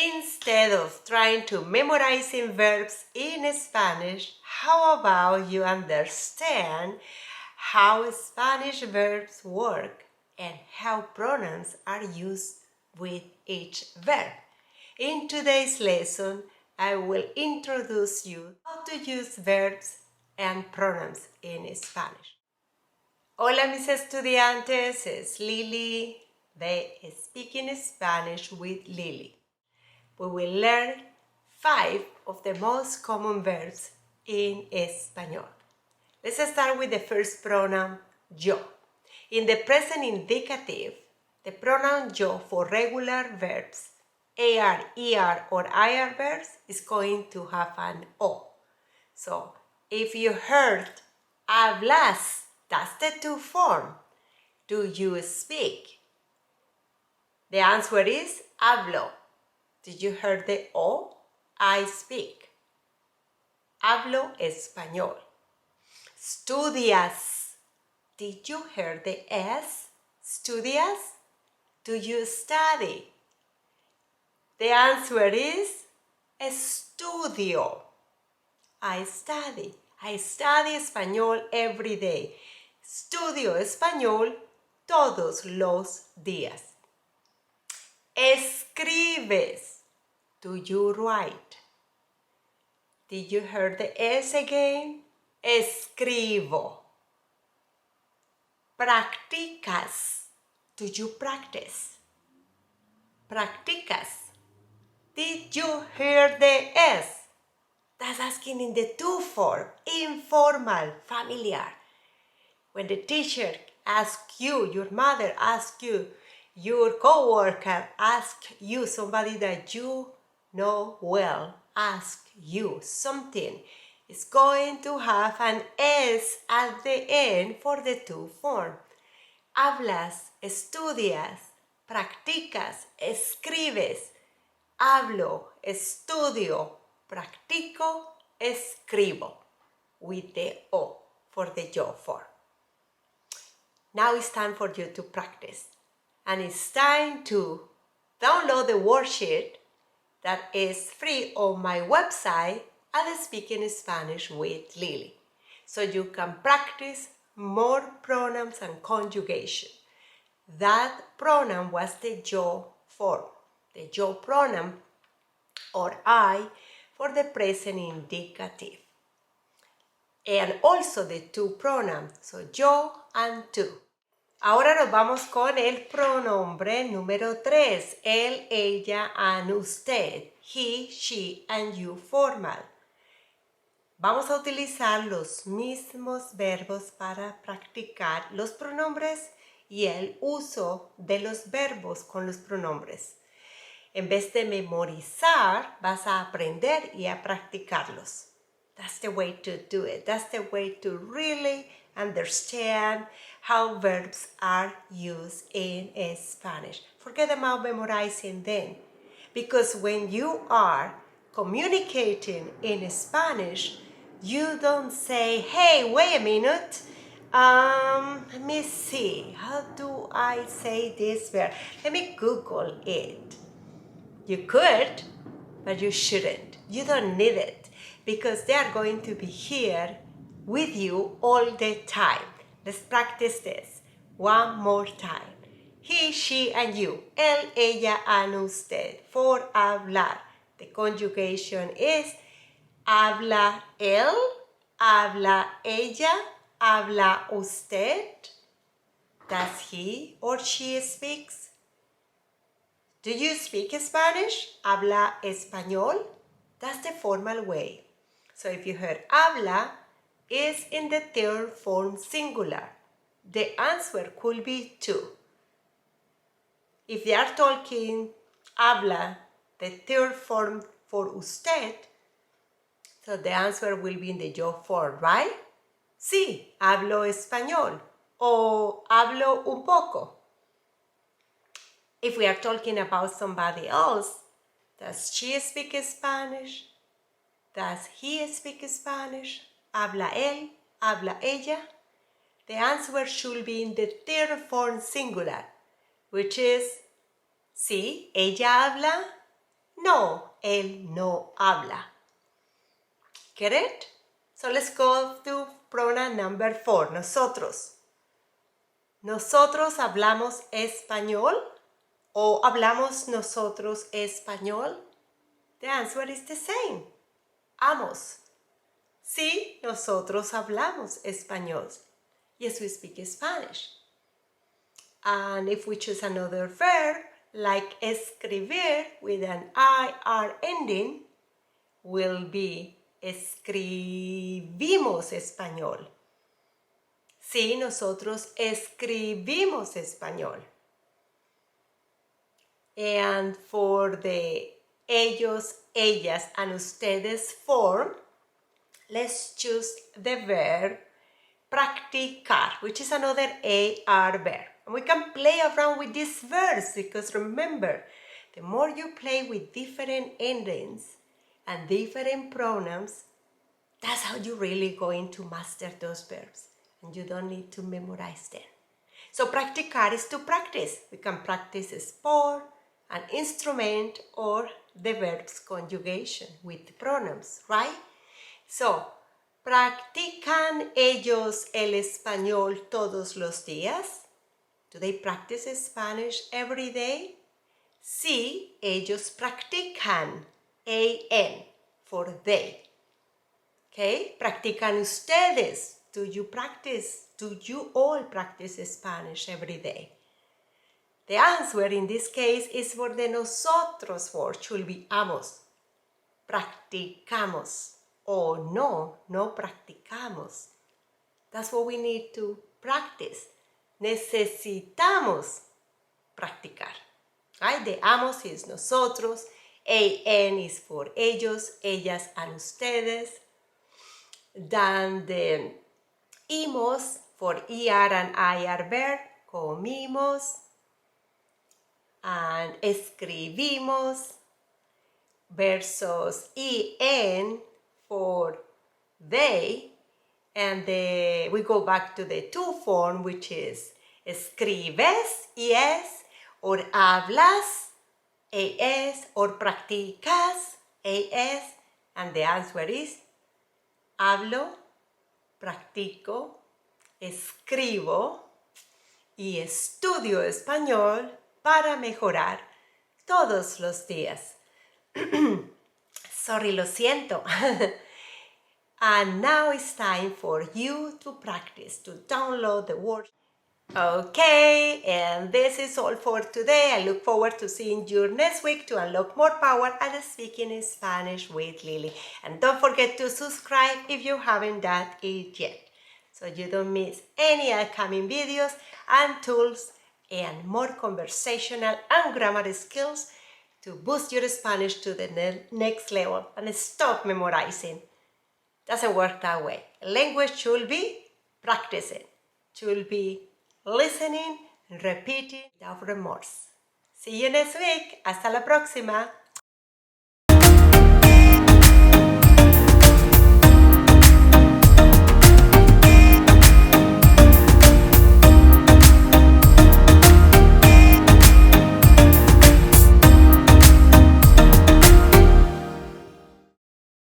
Instead of trying to memorizing verbs in Spanish, how about you understand how Spanish verbs work and how pronouns are used with each verb? In today's lesson, I will introduce you how to use verbs and pronouns in Spanish. Hola mis estudiantes, es Lili de Speaking Spanish with Lili. We will learn 5 of the most common verbs in Español. Let's start with the first pronoun, yo. In the present indicative, the pronoun yo for regular verbs, AR, ER, or IR verbs is going to have an O. So, if you heard hablas, that's the to form. Do you speak? The answer is hablo. Did you hear the O? I speak. Hablo español. Estudias. Did you hear the S? Estudias? Do you study? The answer is estudio. I study. I study español every day. Estudio español todos los días. Escribes. Do you write? Did you hear the S again? Escribo. Practicas. Do you practice? Practicas. Did you hear the S? That's asking in the to form, informal, familiar. When the teacher asks you, your mother asks you, your co-worker asks you, somebody that you know well, ask you something, it's going to have an S at the end for the to form. Hablas, estudias, practicas, escribes. Hablo, estudio, practico, escribo, with the O for the yo form. Now it's time for you to practice, and it's time to download the worksheet that is free on my website at Speaking Spanish with Lili, so you can practice more pronouns and conjugation. That pronoun was the yo form, the yo pronoun or I for the present indicative. And also the to pronoun, so yo and tu. Ahora nos vamos con el pronombre número 3, él, ella, and usted, he, she, and you formal. Vamos a utilizar los mismos verbos para practicar los pronombres y el uso de los verbos con los pronombres. En vez de memorizar, vas a aprender y a practicarlos. That's the way to do it. That's the way to really understand how verbs are used in Spanish. Forget about memorizing them. Because when you are communicating in Spanish, you don't say, hey, wait a minute. Let me see. How do I say this verb? Let me Google it. You could, but you shouldn't. You don't need it because they are going to be here with you all the time. Let's practice this one more time. He, she, and you. Él, ella, and usted. For hablar. The conjugation is habla él, habla ella, habla usted. Does he or she speaks? Do you speak Spanish? ¿Habla español? That's the formal way. So if you heard habla, is in the third form singular. The answer could be two. If they are talking habla, the third form for usted, so the answer will be in the yo form, right? Sí, hablo español. O hablo un poco. If we are talking about somebody else, does she speak Spanish? Does he speak Spanish? ¿Habla él? ¿Habla ella? The answer should be in the third form singular, which is sí, ella habla, No, él no habla. Get it? So let's go to pronoun number 4, nosotros. ¿Nosotros hablamos español? ¿O hablamos nosotros español? The answer is the same. Amos. Sí, nosotros hablamos español. Yes, we speak Spanish. And if we choose another verb, like escribir with an IR ending, will be escribimos español. Sí, nosotros escribimos español. And for the ellos, ellas, and ustedes form, let's choose the verb practicar, which is another AR verb. And we can play around with these verbs because remember, the more you play with different endings and different pronouns, that's how you're really going to master those verbs. And you don't need to memorize them. So practicar is to practice. We can practice a sport, an instrument, or the verb's conjugation with pronouns, right? So, ¿practican ellos el español todos los días? Do they practice Spanish every day? Sí, ellos practican. AN for they. Okay, ¿practican ustedes? Do you practice? Do you all practice Spanish every day? The answer in this case is for the nosotros word, should be amos. Practicamos. O no practicamos. That's what we need to practice. Necesitamos practicar. Right? The amos is nosotros. AN is for ellos, ellas, and ustedes. Then the imos for ER and IR verb, comimos. And escribimos versus EN for they, and we go back to the to form, which is escribes, ES, or hablas, AS, or practicas, AS, and the answer is hablo, practico, escribo y estudio español para mejorar todos los días. Sorry, lo siento. And now it's time for you to practice, to download the word. Okay, and this is all for today. I look forward to seeing you next week to unlock more power and speaking in Spanish with Lili. And don't forget to subscribe if you haven't done it yet, so you don't miss any upcoming videos and tools and more conversational and grammar skills to boost your Spanish to the next level and stop memorizing. Doesn't work that way. Language should be practicing, should be listening and repeating without remorse. See you next week. Hasta la próxima.